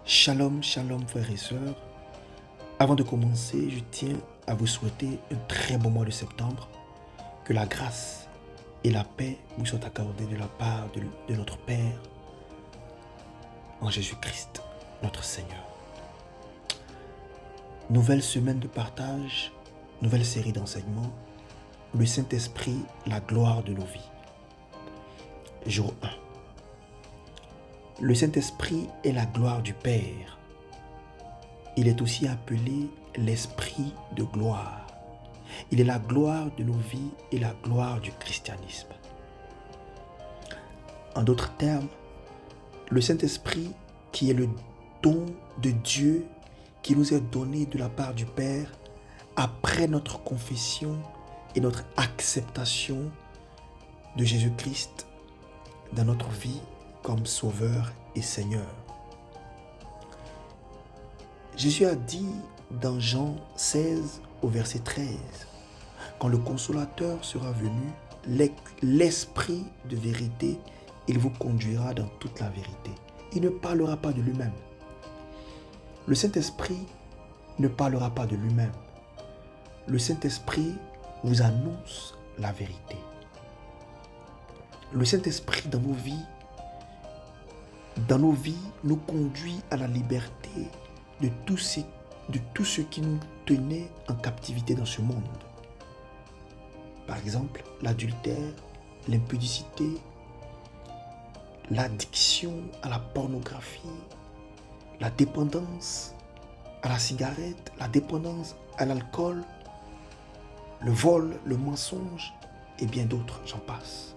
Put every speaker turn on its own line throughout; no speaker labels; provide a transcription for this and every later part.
Shalom, shalom frères et sœurs. Avant de commencer, je tiens à vous souhaiter un très bon mois de septembre. Que la grâce et la paix vous soient accordées de la part de notre Père en Jésus-Christ, notre Seigneur. Nouvelle semaine de partage, nouvelle série d'enseignements. Le Saint-Esprit, la gloire de nos vies. Jour 1. Le Saint-Esprit est la gloire du Père. Il est aussi appelé l'Esprit de gloire. Il est la gloire de nos vies et la gloire du christianisme. En d'autres termes, le Saint-Esprit qui est le don de Dieu qui nous est donné de la part du Père après notre confession et notre acceptation de Jésus-Christ dans notre vie comme Sauveur et Seigneur. Jésus a dit dans Jean 16 au verset 13, « Quand le Consolateur sera venu, l'Esprit de vérité, il vous conduira dans toute la vérité. » Il ne parlera pas de lui-même. Le Saint-Esprit ne parlera pas de lui-même. Le Saint-Esprit vous annonce la vérité. Le Saint-Esprit dans nos vies nous conduit à la liberté de tout ce qui nous tenait en captivité dans ce monde. Par exemple, l'adultère, l'impudicité, l'addiction à la pornographie, la dépendance à la cigarette, la dépendance à l'alcool, le vol, le mensonge et bien d'autres, j'en passe.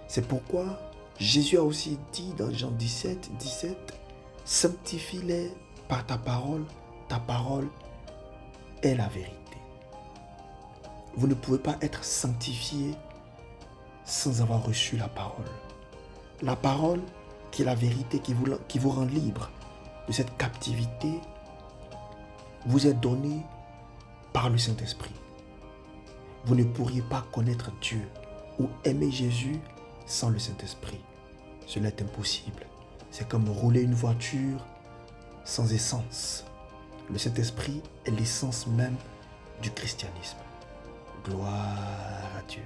C'est pourquoi Jésus a aussi dit dans Jean 17, « Sanctifie-les par ta parole est la vérité. » Vous ne pouvez pas être sanctifié sans avoir reçu la parole. La parole qui est la vérité, qui vous rend libre de cette captivité, vous est donnée par le Saint-Esprit. Vous ne pourriez pas connaître Dieu ou aimer Jésus sans le Saint-Esprit. Cela est impossible. C'est comme rouler une voiture sans essence. Le Saint-Esprit est l'essence même du christianisme. Gloire à Dieu.